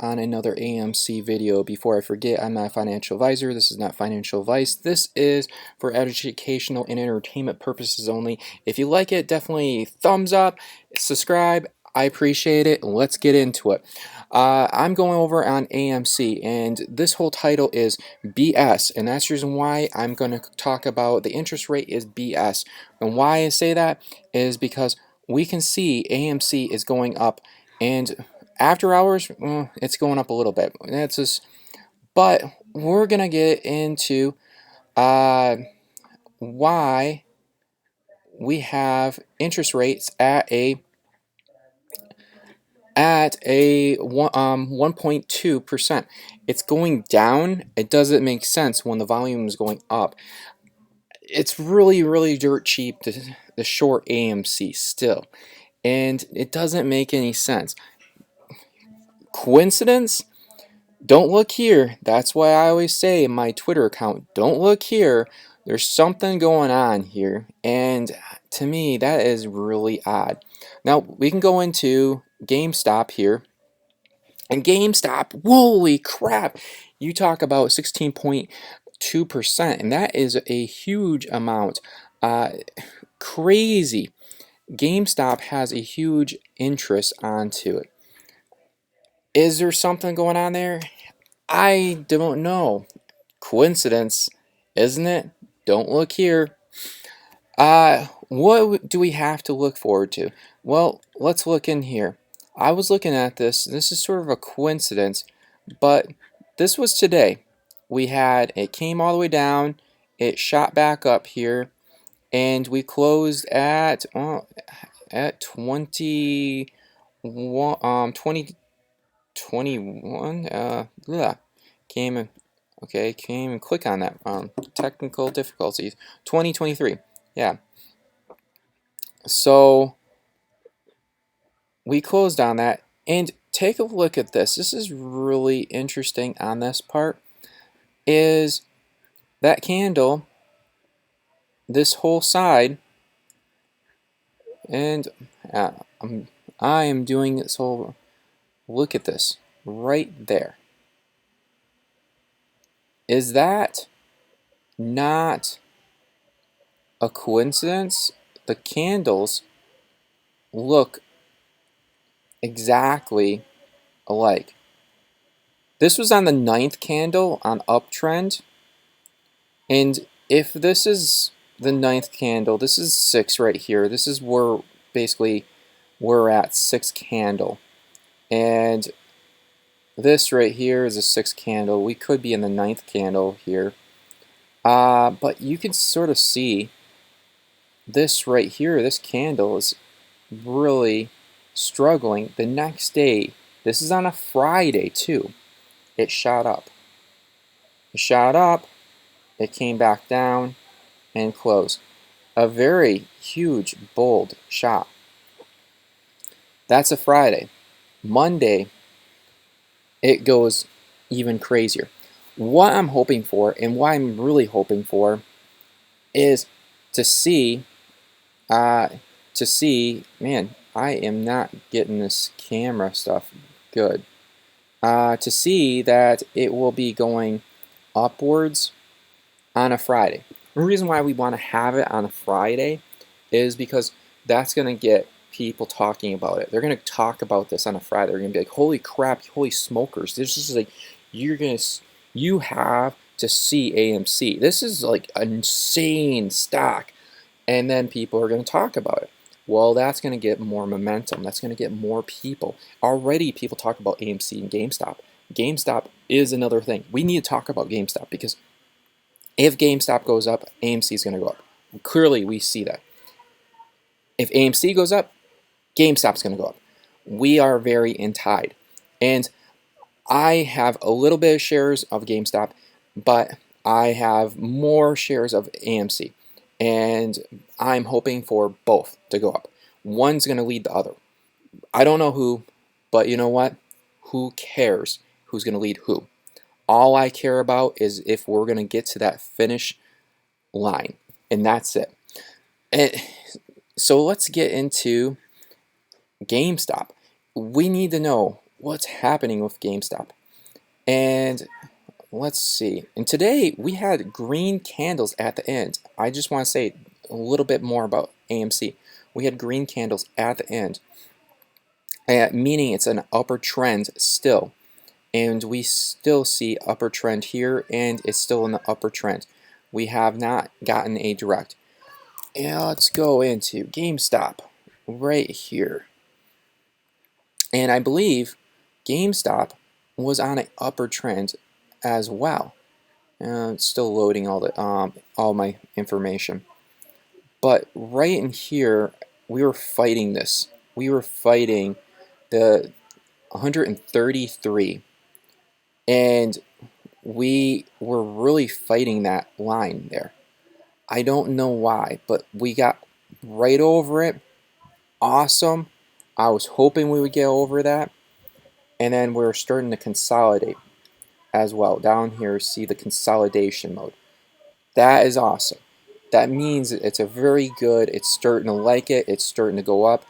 On another AMC video. Before I forget, I'm not a financial advisor. This is not financial advice. This is for educational and entertainment purposes only. If you like it, definitely thumbs up, subscribe. I appreciate it. Let's get into it. I'm going over on AMC, and this whole title is BS, and that's the reason why I'm going to talk about the interest rate is BS. And why I say that is because we can see AMC is going up, and after hours, it's going up a little bit. That's just, but we're gonna get into why we have interest rates at a 1.2%. It's going down. It doesn't make sense when the volume is going up. It's really dirt cheap to short AMC still, and it doesn't make any sense. Coincidence? Don't look here. That's why I always say in my Twitter account, don't look here. There's something going on here. And to me, that is really odd. Now, we can go into GameStop here. And GameStop, holy crap. You talk about 16.2%, and that is a huge amount. Crazy. GameStop has a huge interest onto it. Is there something going on there? I don't know. Coincidence, isn't it? Don't look here. What do we have to look forward to? Well, let's look in here. I was looking at this. This is sort of a coincidence, but this was today. It came all the way down, it shot back up here, and we closed at 2021. Came and click on that. Technical difficulties. 2023. Yeah. So we closed on that, and take a look at this. This is really interesting on this part. Is that candle, this whole side, and I am doing this whole. Look at this right there. Is that not a coincidence? The candles look exactly alike. This was on the 9th candle on uptrend, and if this is the 9th candle, this is 6 right here. This is where basically we're at 6th candle, and this right here is a 6th candle. We could be in the 9th candle here, but you can sort of see this right here. This candle is really struggling. The next day, this is on a Friday too, it shot up. It shot up, it came back down and closed. A very huge, bold shot. That's a Friday. Monday, it goes even crazier. What I'm hoping for, and what I'm really hoping for, is to see, man, I am not getting this camera stuff good. To see that it will be going upwards on a Friday. The reason why we want to have it on a Friday is because that's going to get people talking about it. They're going to talk about this on a Friday. They're going to be like, holy crap, holy smokers. This is like, you have to see AMC. This is like an insane stock. And then people are going to talk about it. Well, that's going to get more momentum. That's going to get more people. Already people talk about AMC and GameStop. GameStop is another thing. We need to talk about GameStop because if GameStop goes up, AMC is going to go up. Clearly, we see that. If AMC goes up, GameStop's going to go up. We are very tied. And I have a little bit of shares of GameStop, but I have more shares of AMC. And I'm hoping for both to go up. One's going to lead the other. I don't know who, but you know what? Who cares who's going to lead who? All I care about is if we're going to get to that finish line, and that's it. And so let's get into GameStop. We need to know what's happening with GameStop. And let's see. And today we had green candles at the end. I just want to say a little bit more about AMC. We had green candles at the end, meaning it's an upper trend still. And we still see upper trend here, and it's still in the upper trend. We have not gotten a direct. And let's go into GameStop right here. And I believe GameStop was on an upper trend as well. It's still loading all my information. But right in here, we were fighting this. We were fighting the 133, and we were really fighting that line there. I don't know why, but we got right over it. Awesome. I was hoping we would get over that. And then we're starting to consolidate as well. Down here, see the consolidation mode. That is awesome. That means it's a very good, it's starting to like it, it's starting to go up.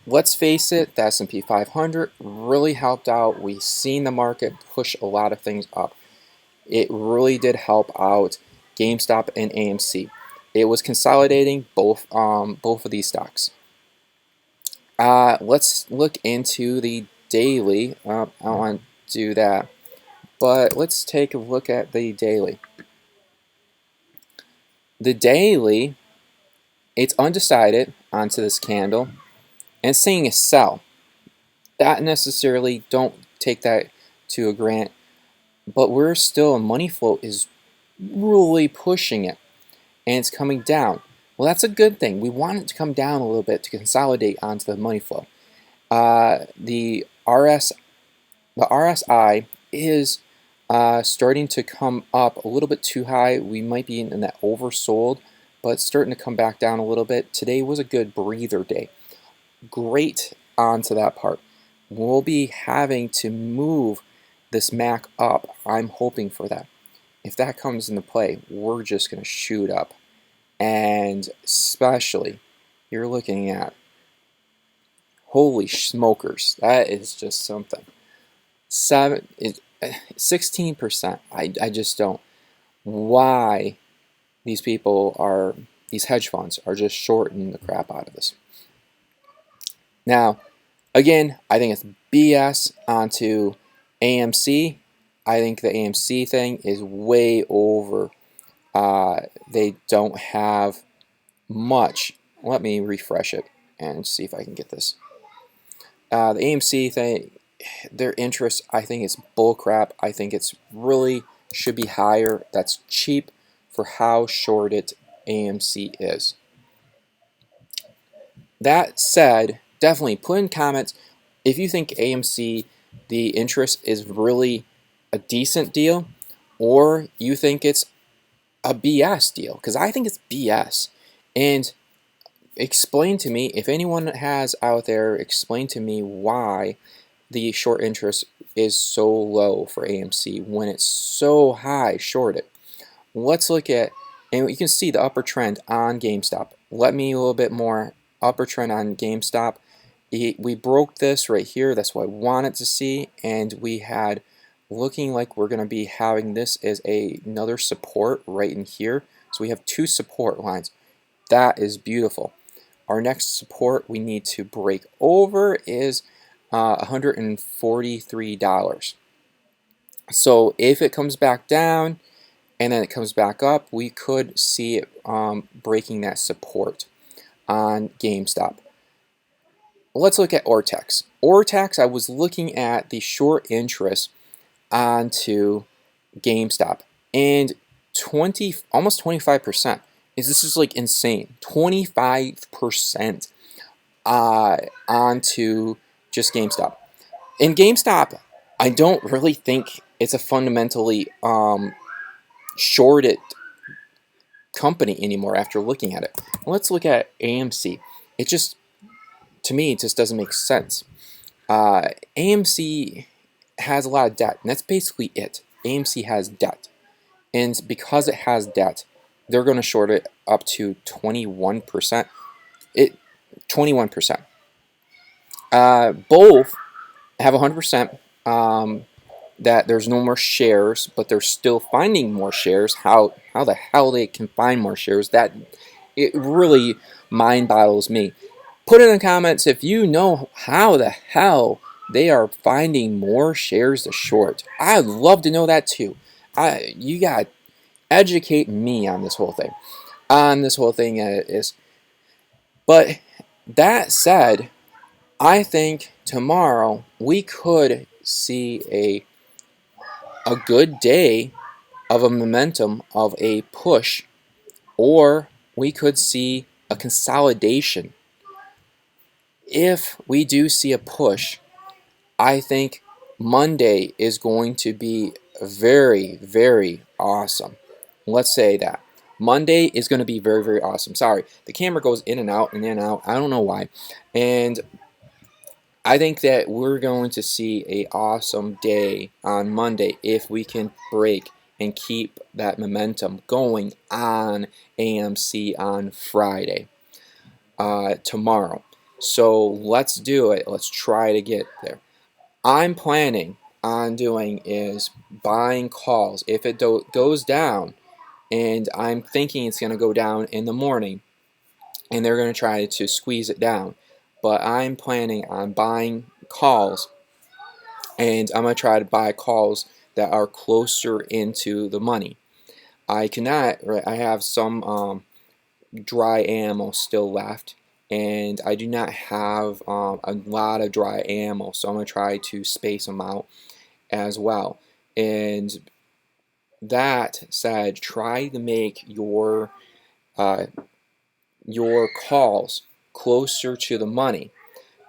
Let's face it, the S&P 500 really helped out. We've seen the market push a lot of things up. It really did help out GameStop and AMC. It was consolidating both of these stocks. Let's look into the daily. I don't want to do that, but let's take a look at the daily. The daily, it's undecided onto this candle, and it's saying a sell. Not necessarily, don't take that to a grant, but we're still, money flow is really pushing it, and it's coming down. Well, that's a good thing. We want it to come down a little bit to consolidate onto the money flow. The RSI is starting to come up a little bit too high. We might be in that oversold, but it's starting to come back down a little bit. Today was a good breather day. Great onto that part. We'll be having to move this MAC up. I'm hoping for that. If that comes into play, we're just going to shoot up. And especially, you're looking at, holy smokers, that is just something. 16%. I just don't. Why these hedge funds are just shorting the crap out of this. Now, again, I think it's BS onto AMC. I think the AMC thing is way over. They don't have much. Let me refresh it and see if I can get this. The AMC thing, their interest, I think it's bullcrap. I think it's really should be higher. That's cheap for how shorted AMC is. That said, definitely put in comments if you think AMC, the interest is really a decent deal, or you think it's a BS deal, because I think it's BS. And explain to me, if anyone has out there, explain to me why the short interest is so low for AMC when it's so high shorted. Let's look at, and you can see the upper trend on GameStop. Let me a little bit more upper trend on GameStop. We broke this right here. That's what I wanted to see, and we had looking like we're going to be having this as another support right in here. So we have two support lines. That is beautiful. Our next support we need to break over is $143. So if it comes back down and then it comes back up, we could see it breaking that support on GameStop. Let's look at Ortex. Ortex, I was looking at the short interest onto GameStop, and almost 25%. This is like insane. 25% onto just GameStop. In GameStop, I don't really think it's a fundamentally shorted company anymore after looking at it. Let's look at AMC. It just, to me, it just doesn't make sense. AMC has a lot of debt, and that's basically it. AMC has debt, and because it has debt, they're going to short it up to 21%. 21%. Both have 100%. That there's no more shares, but they're still finding more shares. How the hell they can find more shares? That it really mind boggles me. Put in the comments if you know how the hell they are finding more shares to short. I'd love to know that too. You got to educate me on this whole thing. Is. But that said, I think tomorrow we could see a good day of a momentum of a push, or we could see a consolidation. If we do see a push, I think Monday is going to be very, very awesome. Let's say that. Monday is going to be very, very awesome. Sorry, the camera goes in and out and in and out. I don't know why. And I think that we're going to see a awesome day on Monday if we can break and keep that momentum going on AMC on Friday, tomorrow. So let's do it. Let's try to get there. I'm planning on doing is buying calls. If it goes down, and I'm thinking it's going to go down in the morning, and they're going to try to squeeze it down, but I'm planning on buying calls, and I'm going to try to buy calls that are closer into the money. I cannot, I have some dry ammo still left, and I do not have a lot of dry ammo, so I'm going to try to space them out as well. And that said, try to make your calls closer to the money.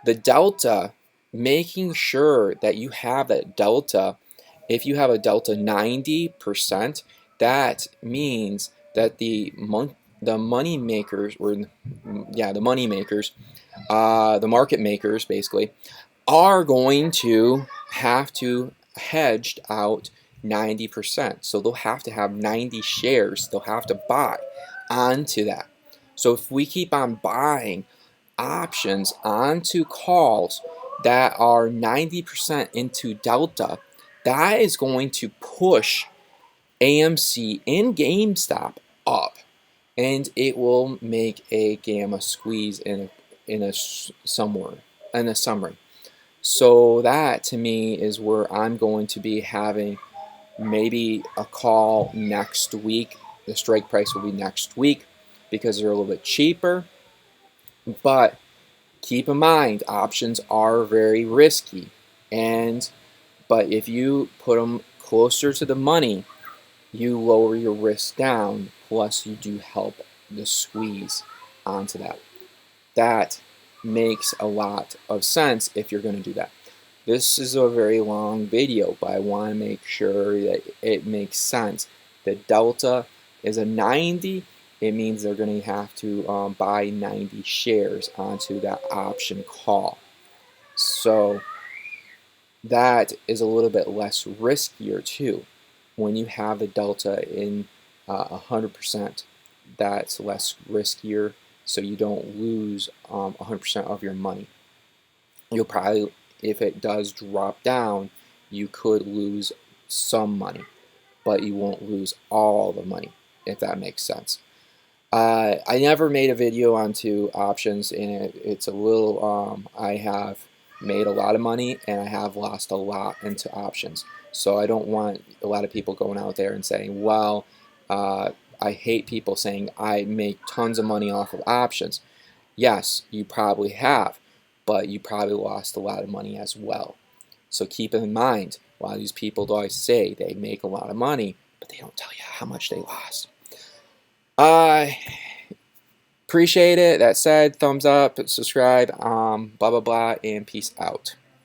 The delta, making sure that you have that delta. If you have a delta 90%, that means that the money makers, or the money makers, the market makers basically, are going to have to hedged out 90%. So they'll have to have 90 shares. They'll have to buy onto that. So if we keep on buying options onto calls that are 90% into delta, that is going to push AMC and GameStop up, and it will make a gamma squeeze in a summary. So that to me is where I'm going to be having maybe a call next week. The strike price will be next week because they're a little bit cheaper. But keep in mind, options are very risky, but if you put them closer to the money, you lower your risk down, plus you do help the squeeze onto that. That makes a lot of sense if you're going to do that. This is a very long video, but I want to make sure that it makes sense. The delta is a 90. It means they're going to have to buy 90 shares onto that option call. So that is a little bit less riskier too. When you have the delta in 100%, that's less riskier, so you don't lose 100% of your money. You'll probably, if it does drop down, you could lose some money, but you won't lose all the money, if that makes sense. I never made a video onto options, and it's a little, I have made a lot of money and I have lost a lot into options. So I don't want a lot of people going out there and saying, well, I hate people saying I make tons of money off of options. Yes, you probably have, but you probably lost a lot of money as well. So keep in mind, a lot of these people always say they make a lot of money, but they don't tell you how much they lost. Appreciate it. That said, thumbs up, subscribe, blah, blah, blah, and peace out.